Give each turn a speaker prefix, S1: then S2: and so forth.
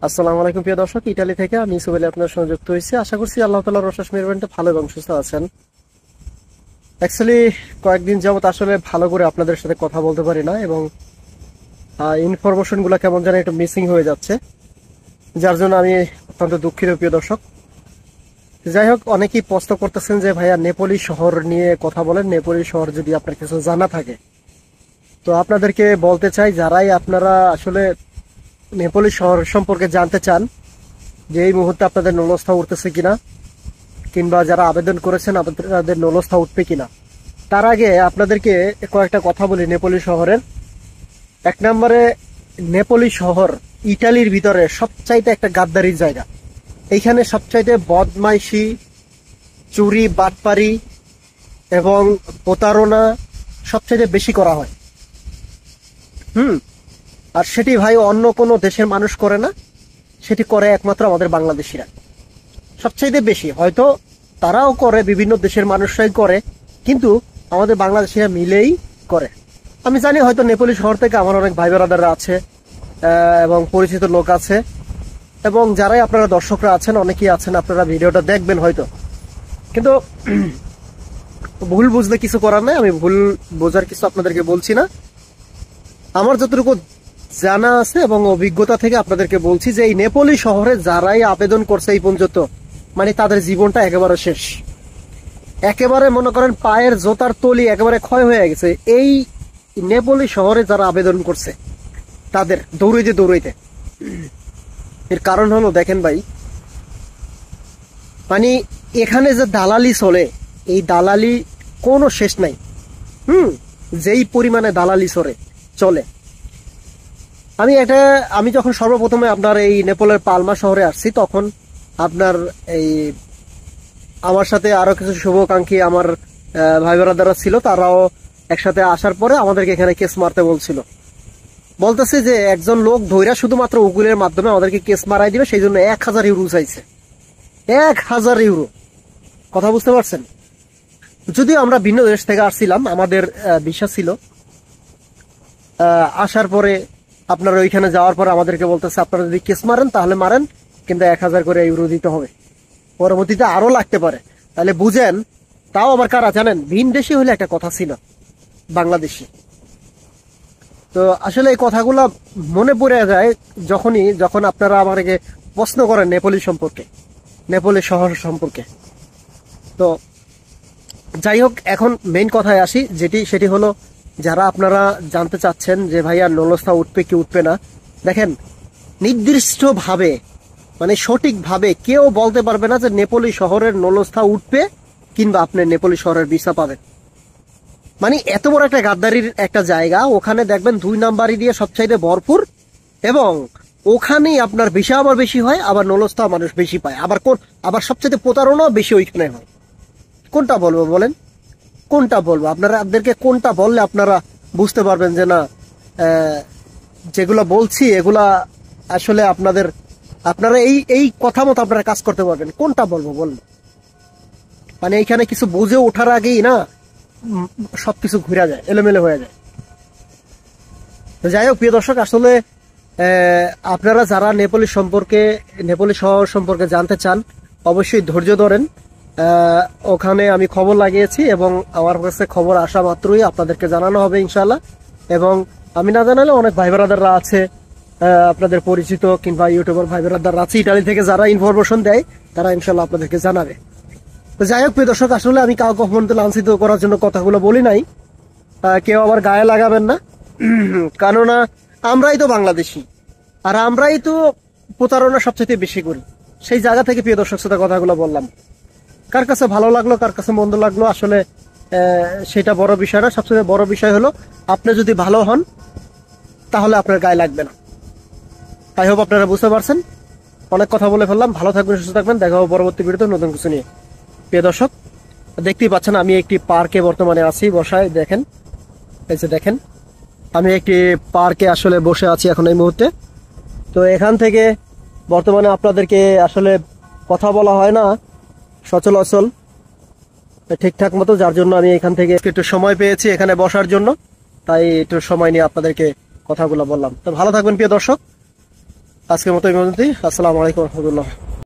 S1: আসসালামু আলাইকুম প্রিয় দর্শক, ইতালি থেকে আমি ইউসুফ আলী আপনার সঙ্গে যুক্ত হয়েছি। আশা করছি আল্লাহ তাআলার অশেষ মেহেরবানিতে ভালো এবং সুস্থ আছেন। অ্যাকচুয়ালি কয়েকদিন যাবত আসলে ভালো করে আপনাদের সাথে কথা বলতে পারি না এবং ইনফরমেশন গুলো কেমন যেন একটু মিসিং হয়ে যাচ্ছে, যার জন্য আমি অত্যন্ত দুঃখিত প্রিয় দর্শক। যাই হোক, অনেকেই প্রশ্ন করতেছেন যে ভাইয়া নেপোলি শহর নিয়ে কথা বলেন, নেপোলি শহর যদি আপনার কিছু জানা থাকে। তো আপনাদেরকে বলতে চাই, যারাই আপনারা আসলে নেপোলি শহর সম্পর্কে জানতে চান যে এই মুহূর্তে আপনাদের নলস্থা উঠতেছে কিনা, কিংবা যারা আবেদন করেছেন আপনাদের নলস্থা উঠবে কিনা, তার আগে আপনাদেরকে কয়েকটা কথা বলি নেপোলি শহরের। এক নম্বরে, নেপোলি শহর ইটালির ভিতরে সবচাইতে একটা গাদ্দারির জায়গা। এইখানে সবচাইতে বদমাইশি, চুরি, বাটপারি এবং প্রতারণা সবচাইতে বেশি করা হয়। আর সেটি ভাই অন্য কোনো দেশের মানুষ করে না, সেটি করে একমাত্র আমাদের বাংলাদেশিরা সবচাইতে বেশি। হয়তো তারাও করে, বিভিন্ন দেশের মানুষরাই করে, কিন্তু আমাদের বাংলাদেশিরা মিলেই করে। আমি জানি হয়তো নেপোলি শহর থেকে আমার অনেক ভাই বেরাদাররা আছে এবং পরিচিত লোক আছে, এবং যারাই আপনারা দর্শকরা আছেন, অনেকেই আছেন, আপনারা ভিডিওটা দেখবেন হয়তো। কিন্তু ভুল বুঝলে কিছু করার নাই, আমি ভুল বোঝার কিছু আপনাদেরকে বলছি না। আমার যতটুকু জানা আছে এবং অভিজ্ঞতা থেকে আপনাদেরকে বলছি যে এই নেপোলি শহরে যারাই আবেদন করছে এই পর্যন্ত, মানে তাদের জীবনটা একেবারে শেষ। একেবারে মনে করেন পায়ের জোতার তলি একেবারে ক্ষয় হয়ে গেছে এই নেপোলি শহরে যারা আবেদন করছে তাদের, দৌড়াইতে দৌড়াইতে। এর কারণ হলো, দেখেন ভাই, মানে এখানে যে দালালি চলে, এই দালালি কোনো শেষ নাই। যেই পরিমাণে দালালি চলে। আমি যখন সর্বপ্রথমে আপনার এই নেপোলের পালমা শহরে আসছি, তখন আপনার এই আমার সাথে আরো কিছু শুভাকাঙ্ক্ষী আমার ভাই ব্রাদাররা ছিল, তারাও একসাথে আসার পরে আমাদেরকে এখানে কেস মারতে বলতেছে যে একজন লোক ধৈরা শুধুমাত্র উকিলের মাধ্যমে আমাদেরকে কেস মারাই দিবে, সেই জন্য 1000 ইউরো চাইছে। 1000 ইউরো, কথা বুঝতে পারছেন? যদিও আমরা ভিন্ন দেশ থেকে আসছিলাম, আমাদের ভিসা ছিল। আসার পরে আপনারা ওইখানে যাওয়ার পরে আমাদেরকে বলতেছে আপনারা যদি কেস মারেন তাহলে মারেন, কিন্তু 1000 করে ইউরো দিতে হবে, পরবর্তীতে আরো লাগতে পারে। তাহলে বুঝেন, তাও আবার কারা জানেন? ভিন দেশি হলে একটা কথা ছিল, বাংলাদেশি। তো আসলে এই কথাগুলো মনে পড়ে যায় যখন আপনারা আমাকে প্রশ্ন করেন নেপোলি সম্পর্কে, নেপোলি শহর সম্পর্কে। তো যাই হোক, এখন মেইন কথায় আসি, সেটি হলো, যারা আপনারা জানতে চাচ্ছেন যে ভাইয়া নলস্থা উঠবে কি উঠবে না, দেখেন, নির্দিষ্ট ভাবে মানে সঠিক ভাবে কেউ বলতে পারবে না যে নেপোলি শহরের নলস্থা উঠবে কিংবা আপনি নেপোলি শহরের ভিসা পাবেন। মানে এত বড় একটা গাদ্দারির একটা জায়গা, ওখানে দেখবেন 2 নাম্বারই দিয়ে সবচাইতে ভরপুর, এবং ওখানেই আপনার ভিসা আবার বেশি হয়, আবার নলস্থা মানুষ বেশি পায়, আবার সবচাইতে প্রতারণাও বেশি ওইখানে হয়। কোনটা বলবো বলেন? কোনটা বলবো আপনাদেরকে? কোনটা বললে আপনারা বুঝতে পারবেন যে না, যেগুলো বলছি এগুলা আসলে আপনারা এই কথা মতো আপনারা কাজ করতে পারবেন? কোনটা বলবো বলবো? মানে এইখানে কিছু বুঝে ওঠার আগেই না সবকিছু ঘুরে যায়, এলোমেলো হয়ে যায়। যাই হোক প্রিয় দর্শক, আসলে আপনারা যারা নেপোলি শহর সম্পর্কে জানতে চান, অবশ্যই ধৈর্য ধরেন। ওখানে আমি খবর লাগিয়েছি এবং আমার কাছে খবর আসা মাত্রই আপনাদেরকে জানানো হবে ইনশাল্লাহ। এবং আমি না জানালে অনেক ভাই ব্রাদাররা আছে, আপনাদের পরিচিত কিংবা ইউটিউবার ভাই ব্রাদাররা আছে ইটালি থেকে, যারা ইনফরমেশন দেয়, তারা ইনশাল্লাহ আপনাদেরকে জানাবে। তো যাই হোক প্রিয় দর্শক, আসলে আমি কাউকে কখনো লাঞ্ছিত করার জন্য কথাগুলো বলি নাই, কেউ আবার গায়ে লাগাবেন না। কেননা আমরাই তো বাংলাদেশি, আর আমরাই তো প্রতারণা সবচেয়ে বেশি করি। সেই জায়গা থেকে প্রিয় দর্শক সাথে কথাগুলো বললাম। কার কাছে ভালো লাগলো, কার কাছে মন্দ লাগলো, আসলে সেটা বড় বিষয় না। সবচেয়ে বড় বিষয় হলো, আপনি যদি ভালো হন তাহলে আপনার গায়ে লাগবে না। আই হোপ আপনারা বুঝতে পারছেন। অনেক কথা বলে ফেললাম। ভালো থাকবেন, সুস্থ থাকবেন, দেখা হবে পরবর্তী ভিডিওতে নতুন কিছু নিয়ে। প্রিয় দর্শক, দেখতেই পাচ্ছেন আমি একটি পার্কে বর্তমানে আছি বসায়। দেখেন, এই যে দেখেন, আমি একটি পার্কে আসলে বসে আছি এখন এই মুহূর্তে। তো এখান থেকে বর্তমানে আপনাদেরকে আসলে কথা বলা হয় না সচলাচল ঠিকঠাক মতো, যার জন্য আমি এখান থেকে একটু সময় পেয়েছি এখানে বসার জন্য, তাই একটু সময় নিয়ে আপনাদেরকে কথাগুলো বললাম। তো ভালো থাকবেন প্রিয় দর্শক। আজকের মতো এই পর্যন্তই। আসসালামু আলাইকুম রহমতুল্লাহ।